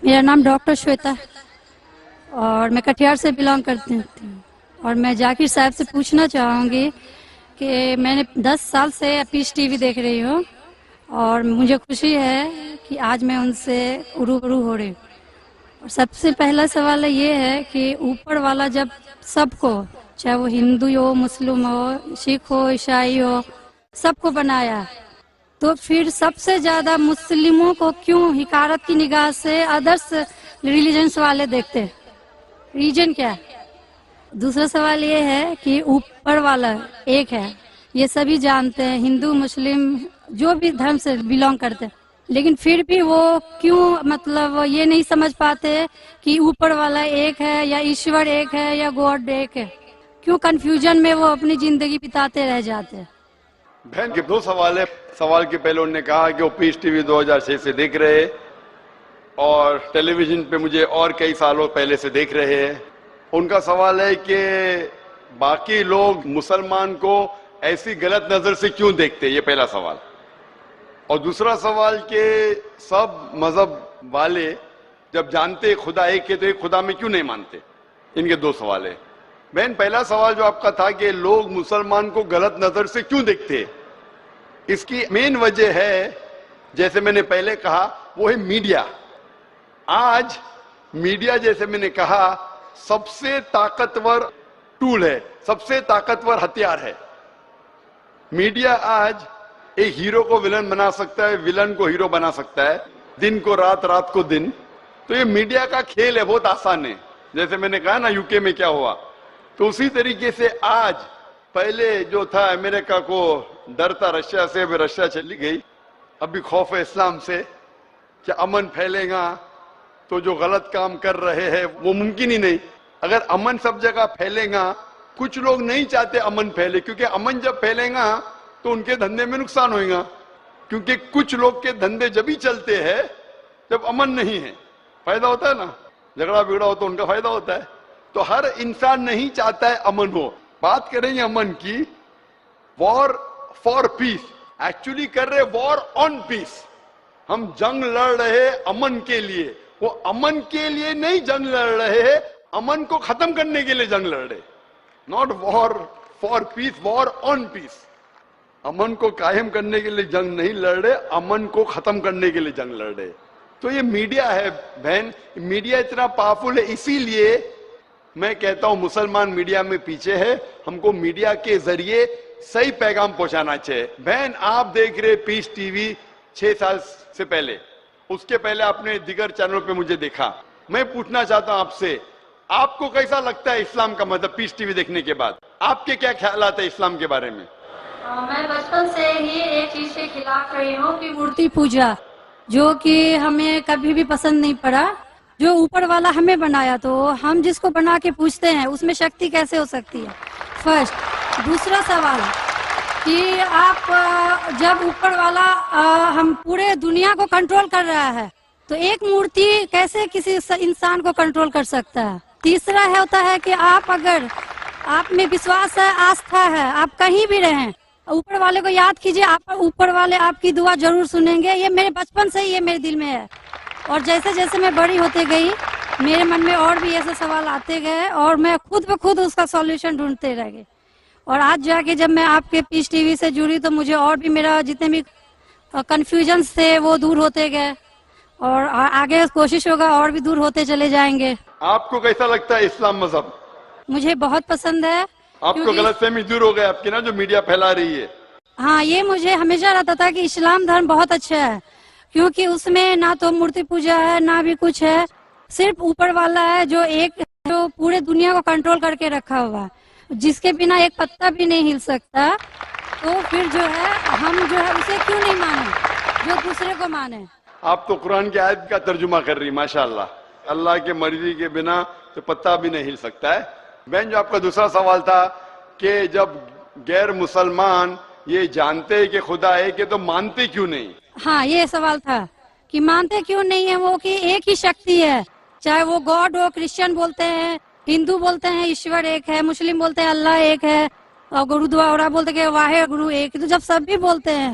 میرا نام ڈاکٹر شویتا اور میں کٹیہار سے بلانگ کرتی ہوں، اور میں ذاکر صاحب سے پوچھنا چاہوں گی کہ میں نے 10 سال سے پیس ٹی وی دیکھ رہی ہوں، اور مجھے خوشی ہے کہ آج میں ان سے روبرو ہو رہی ہوں۔ اور سب سے پہلا سوال یہ ہے کہ اوپر والا جب سب کو، چاہے وہ ہندو ہو، مسلم ہو، سکھ ہو، عیسائی ہو، سب کو بنایا، تو پھر سب سے زیادہ مسلموں کو کیوں حقارت کی نگاہ سے ادرس ریلیجنس والے دیکھتے ہیں؟ ریجن کیا ہے؟ دوسرا سوال یہ ہے کہ اوپر والا ایک ہے، یہ سبھی جانتے ہیں، ہندو مسلم جو بھی دھرم سے بلانگ کرتے ہیں، لیکن پھر بھی وہ کیوں مطلب یہ نہیں سمجھ پاتے کہ اوپر والا ایک ہے یا ایشور ایک ہے یا گاڈ ایک ہے؟ کیوں کنفیوژن میں وہ اپنی زندگی بتاتے رہ جاتے ہیں؟ بہن کے 2 سوال ہے۔ سوال کے پہلے انہوں نے کہا کہ وہ پیس ٹی وی 2006 سے دیکھ رہے ہیں اور ٹیلی ویژن پہ مجھے اور کئی سالوں پہلے سے دیکھ رہے ہیں۔ ان کا سوال ہے کہ باقی لوگ مسلمان کو ایسی غلط نظر سے کیوں دیکھتے، یہ پہلا سوال۔ اور دوسرا سوال کہ سب مذہب والے جب جانتے خدا ایک ہے تو ایک خدا میں کیوں نہیں مانتے؟ ان کے 2 سوال ہیں۔ بہن، پہلا سوال جو آپ کا تھا کہ لوگ مسلمان کو غلط نظر سے کیوں دیکھتے، اس کی مین وجہ ہے، جیسے میں نے پہلے کہا، وہ ہے میڈیا۔ آج میڈیا، جیسے میں نے کہا، سب سے طاقتور ٹول ہے، سب سے طاقتور ہتھیار ہے۔ میڈیا آج ایک ہیرو کو ولن بنا سکتا ہے، ولن کو ہیرو بنا سکتا ہے، دن کو رات، رات کو دن۔ تو یہ میڈیا کا کھیل ہے، بہت آسان ہے۔ جیسے میں نے کہا نا UK میں کیا ہوا، تو اسی طریقے سے آج پہلے جو تھا امریکہ کو ڈر تھا رشیا سے، اب رشیا چلی گئی، ابھی خوف ہے اسلام سے کہ امن پھیلے گا تو جو غلط کام کر رہے ہیں وہ ممکن ہی نہیں۔ اگر امن سب جگہ پھیلے گا، کچھ لوگ نہیں چاہتے امن پھیلے، کیونکہ امن جب پھیلے گا تو ان کے دھندے میں نقصان ہوئے گا، کیونکہ کچھ لوگ کے دھندے جب ہی چلتے ہیں جب امن نہیں ہے۔ فائدہ ہوتا ہے نا، جھگڑا بگڑا ہو تو ان کا فائدہ ہوتا ہے۔ تو ہر انسان نہیں چاہتا ہے امن ہو۔ بات کریں گے امن کی، وار فار پیس، ایکچولی کر رہے وار آن پیس۔ ہم جنگ لڑ رہے امن کے لیے، وہ امن کے لیے نہیں جنگ لڑ رہے، امن کو ختم کرنے کے لیے جنگ لڑ رہے، ناٹ وار فار پیس، وار آن پیس۔ امن کو قائم کرنے کے لیے جنگ نہیں لڑ رہے، امن کو ختم کرنے کے لیے جنگ لڑ رہے۔ تو یہ میڈیا ہے بہن، میڈیا اتنا پاورفل ہے، اسی لیے میں کہتا ہوں مسلمان میڈیا میں پیچھے ہے۔ ہم کو میڈیا کے ذریعے صحیح پیغام پہنچانا چاہیے۔ بہن، آپ دیکھ رہے پیس ٹی وی 6 سال سے پہلے، اس کے پہلے آپ نے دیگر چینل پہ مجھے دیکھا۔ میں پوچھنا چاہتا ہوں آپ سے، آپ کو کیسا لگتا ہے اسلام کا مطلب پیس ٹی وی دیکھنے کے بعد؟ آپ کے کیا خیالات ہیں اسلام کے بارے میں؟ میں بچپن سے ہی ایک چیز کے خلاف رہی ہوں کہ مورتی پوجا، جو کہ ہمیں کبھی بھی پسند نہیں پڑا۔ جو اوپر والا ہمیں بنایا تو ہم جس کو بنا کے پوچھتے ہیں اس میں شکتی کیسے ہو سکتی ہے؟ فرسٹ۔ دوسرا سوال کہ آپ جب اوپر والا ہم پورے دنیا کو کنٹرول کر رہا ہے تو ایک مورتی کیسے کسی انسان کو کنٹرول کر سکتا ہے؟ تیسرا ہوتا ہے کہ آپ اگر آپ میں وشواس ہے، آستھا ہے، آپ کہیں بھی رہیں، اوپر والے کو یاد کیجئے، آپ اوپر والے آپ کی دعا ضرور سنیں گے۔ یہ میرے بچپن سے ہی یہ میرے دل میں ہے، اور جیسے جیسے میں بڑی ہوتے گئی میرے من میں اور بھی ایسے سوال آتے گئے، اور میں خود بخود اس کا سولوشن ڈھونڈتے رہ گئی۔ اور آج جا کے جب میں آپ کے پیس ٹی وی سے جڑی تو مجھے اور بھی میرا جتنے بھی کنفیوژنس تھے وہ دور ہوتے گئے، اور آگے کوشش ہوگا اور بھی دور ہوتے چلے جائیں گے۔ آپ کو کیسا لگتا ہے اسلام مذہب؟ مجھے بہت پسند ہے۔ آپ کو غلط فہمی دور ہو گئے آپ کی نا، جو میڈیا پھیلا رہی ہے؟ ہاں، یہ مجھے ہمیشہ رہتا تھا کہ اسلام دھرم بہت اچھا ہے، کیونکہ اس میں نہ تو مورتی پوجا ہے نہ بھی کچھ ہے، صرف اوپر والا ہے جو ایک جو پورے دنیا کو کنٹرول کر کے رکھا ہوا ہے، جس کے بنا ایک پتا بھی نہیں ہل سکتا۔ تو پھر جو ہے ہم جو ہے اسے کیوں نہیں مانیں جو دوسرے کو مانے؟ آپ تو قرآن کی آیت کا ترجمہ کر رہی، ماشاءاللہ۔ اللہ کے مرضی کے بنا تو پتا بھی نہیں ہل سکتا ہے۔ بہن، جو آپ کا دوسرا سوال تھا کہ جب غیر مسلمان یہ جانتے ہیں کہ خدا ہے کہ تو مانتے کیوں نہیں؟ ہاں، یہ سوال تھا کہ مانتے کیوں نہیں ہے وہ، کہ ایک ہی شکتی ہے، چاہے وہ گاڈ ہو، کرسچن بولتے ہیں، ہندو بولتے ہیں ایشور ایک ہے، مسلم بولتے ہیں اللہ ایک ہے، اور گرودوارا بولتے ہیں کہ واحد گرو ایک، تو جب سب بھی بولتے ہیں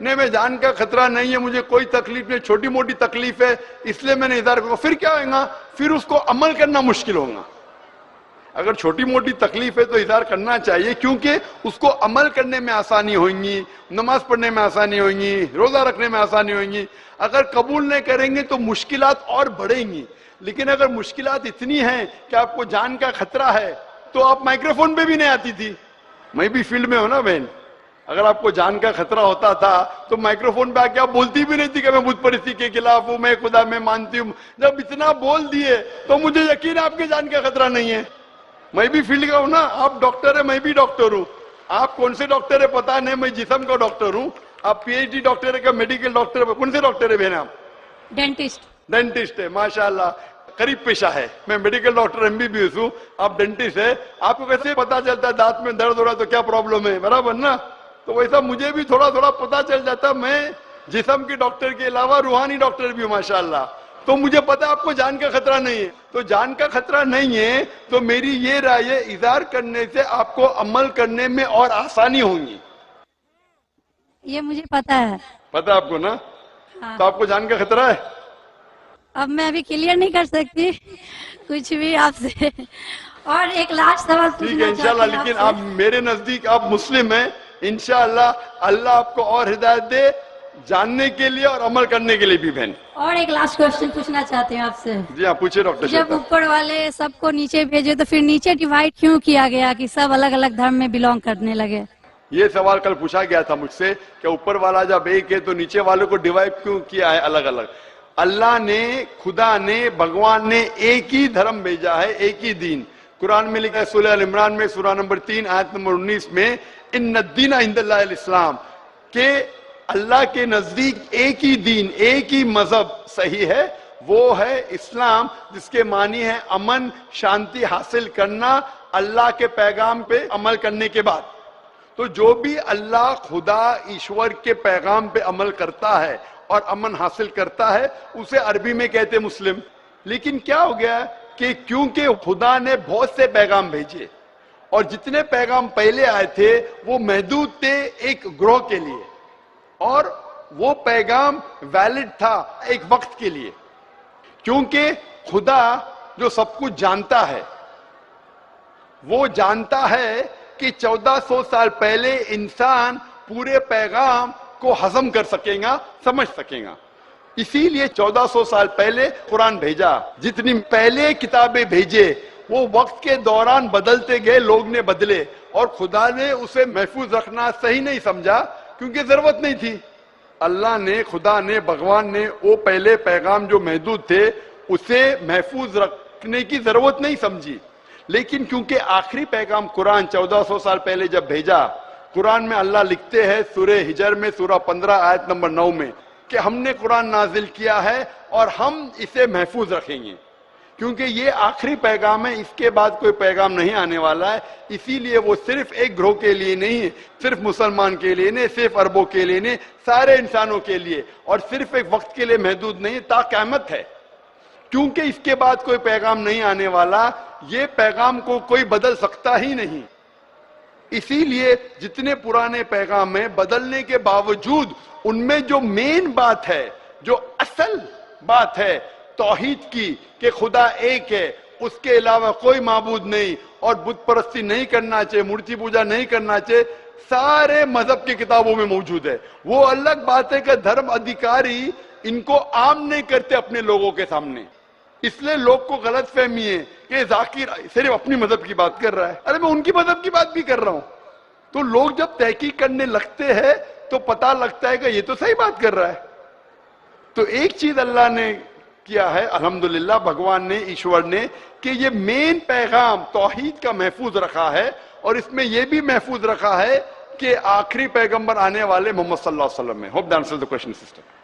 نہیں میں جان کا خطرہ نہیں ہے، مجھے کوئی تکلیف نہیں، چھوٹی موٹی تکلیف ہے اس لیے میں نے اظہار کروں، پھر کیا ہوگا؟ پھر اس کو عمل کرنا مشکل ہوگا۔ اگر چھوٹی موٹی تکلیف ہے تو اظہار کرنا چاہیے، کیونکہ اس کو عمل کرنے میں آسانی ہوگی، نماز پڑھنے میں آسانی ہوگی، روزہ رکھنے میں آسانی ہوگی۔ اگر قبول نہیں کریں گے تو مشکلات اور بڑھیں گی، لیکن اگر مشکلات اتنی ہیں کہ آپ کو جان کا خطرہ ہے تو آپ مائکروفون پہ بھی نہیں آتی تھی۔ میں بھی فیلڈ میں ہوں نا بہن، اگر آپ کو جان کا خطرہ ہوتا تھا تو مائکروفون پہ آ کے آپ بولتی بھی نہیں تھی کہ میں بت پرستی کے خلاف ہوں، میں خدا میں مانتی ہوں۔ جب اتنا بول دیے تو مجھے یقین ہے آپ کے جان کا خطرہ نہیں ہے۔ میں بھی فیلڈ کا ہوں نا، آپ ڈاکٹر ہے، میں بھی ڈاکٹر ہوں۔ آپ کون سے ڈاکٹر ہے پتا نہیں، میں جسم کا ڈاکٹر ہوں۔ آپ پی ایچ ڈی ڈاکٹر ہے کہ میڈیکل ڈاکٹر ہے؟ کون سے ڈاکٹر ہے بہن آپ؟ ڈینٹسٹ۔ ڈینٹسٹ ہے، ماشاءاللہ قریب پیشہ ہے۔ میں medical doctor M B B S ہوں، آپ ڈینٹسٹ ہے۔ آپ کو کیسے پتا چلتا ہے دانت میں درد ہو رہا ہے تو کیا پرابلم ہے؟ برابر نا؟ تو ویسا مجھے بھی تھوڑا تھوڑا پتا چل جاتا۔ میں جسم کے ڈاکٹر کے علاوہ روحانی ڈاکٹر بھی ہوں ماشاءاللہ، تو مجھے پتا آپ کو جان کا خطرہ نہیں ہے۔ تو جان کا خطرہ نہیں ہے تو میری یہ رائے ہے، اظہار کرنے سے آپ کو عمل کرنے میں اور آسانی ہوگی۔ یہ مجھے پتا ہے۔ پتا آپ کو نا؟ ہاں۔ تو آپ کو جان کا خطرہ ہے؟ اب میں ابھی کلیئر نہیں کر سکتی کچھ بھی آپ سے۔ اور ایک لاسٹ سوال ٹھیک ہے پوچھنا انشاءاللہ، چاہتی ہوں لیکن آپ آپ میرے نزدیک آپ مسلم ہیں، انشاءاللہ اللہ آپ کو اور ہدایت دے جاننے کے لیے اور عمل کرنے کے لیے بھی بہن۔ اور ایک لاسٹ کوشچن پوچھنا چاہتے ہیں آپ سے۔ جی ہاں پوچھے ڈاکٹر جب شیخ۔ اوپر والے سب کو نیچے بھیجے تو پھر نیچے ڈیوائڈ کیوں کیا گیا کہ سب الگ الگ دھرم میں بلونگ کرنے لگے؟ یہ سوال کل پوچھا گیا تھا مجھ سے کہ اوپر والا جب ایک ہے تو نیچے والوں کو ڈیوائڈ کیوں کیا ہے الگ الگ؟ اللہ نے، خدا نے، بھگوان نے ایک ہی دھرم بھیجا ہے، ایک ہی دین۔ قرآن میں لکھا ہے سورہ ال عمران میں سورہ نمبر 3 آیت نمبر 19 میں، ان الدین عند اللہ الاسلام، کہ اللہ کے نزدیک ایک ہی دین، ایک ہی مذہب صحیح ہے، وہ ہے اسلام، جس کے معنی ہے امن، شانتی حاصل کرنا اللہ کے پیغام پہ عمل کرنے کے بعد۔ تو جو بھی اللہ، خدا، ایشور کے پیغام پہ عمل کرتا ہے اور امن حاصل کرتا ہے اسے عربی میں کہتے مسلم۔ لیکن کیا ہو گیا کہ کیونکہ خدا نے بہت سے پیغام بھیجے اور جتنے پیغام پہلے آئے تھے وہ محدود تھے ایک گروہ کے لیے، اور وہ پیغام ویلڈ تھا ایک وقت کے لیے، کیونکہ خدا جو سب کچھ جانتا ہے، وہ جانتا ہے کہ 1400 سال پہلے انسان پورے پیغام کو ہضم کر سکے گا، سمجھ سکے گا۔ اسی لیے 1400 سال پہلے قرآن بھیجا۔ جتنی پہلے کتابیں بھیجے وہ وقت کے دوران بدلتے گئے، لوگ نے بدلے، اور خدا نے اسے محفوظ رکھنا صحیح نہیں سمجھا کیونکہ ضرورت نہیں تھی۔ اللہ نے، خدا نے، بھگوان نے وہ پہلے پیغام جو محدود تھے اسے محفوظ رکھنے کی ضرورت نہیں سمجھی۔ لیکن کیونکہ آخری پیغام قرآن 1400 سال پہلے جب بھیجا، قرآن میں اللہ لکھتے ہیں سورہ ہجر میں سورہ 15 آیت نمبر 9 میں کہ ہم نے قرآن نازل کیا ہے اور ہم اسے محفوظ رکھیں گے، کیونکہ یہ آخری پیغام ہے، اس کے بعد کوئی پیغام نہیں آنے والا ہے۔ اسی لیے وہ صرف ایک گروہ کے لیے نہیں ہے، صرف مسلمان کے لیے نہیں، صرف عربوں کے لیے نہیں، سارے انسانوں کے لیے، اور صرف ایک وقت کے لیے محدود نہیں، تا قیامت ہے، کیونکہ اس کے بعد کوئی پیغام نہیں آنے والا۔ یہ پیغام کو کوئی بدل سکتا ہی نہیں۔ اسی لیے جتنے پرانے پیغام ہیں بدلنے کے باوجود ان میں جو مین بات ہے، جو اصل بات ہے توحید کی، کہ خدا ایک ہے، اس کے علاوہ کوئی معبود نہیں، اور بت پرستی نہیں کرنا چاہیے، مورتی پوجا نہیں کرنا چاہیے، سارے مذہب کی کتابوں میں موجود ہے۔ وہ الگ بات ہے کہ دھرم ادھیکاری ان کو عام نہیں کرتے اپنے لوگوں کے سامنے، اس لیے لوگ کو غلط فہمی ہے کہ ذاکر صرف اپنی مذہب کی بات کر رہا ہے۔ ارے میں ان کی مذہب کی بات بھی کر رہا ہوں۔ تو لوگ جب تحقیق کرنے لگتے ہیں تو پتہ لگتا ہے کہ یہ تو صحیح بات کر رہا ہے۔ تو ایک چیز اللہ نے کیا ہے الحمدللہ، بھگوان نے، ایشور نے، کہ یہ مین پیغام توحید کا محفوظ رکھا ہے، اور اس میں یہ بھی محفوظ رکھا ہے کہ آخری پیغمبر آنے والے محمد صلی اللہ علیہ وسلم ہے۔ Hope the answer the question sister.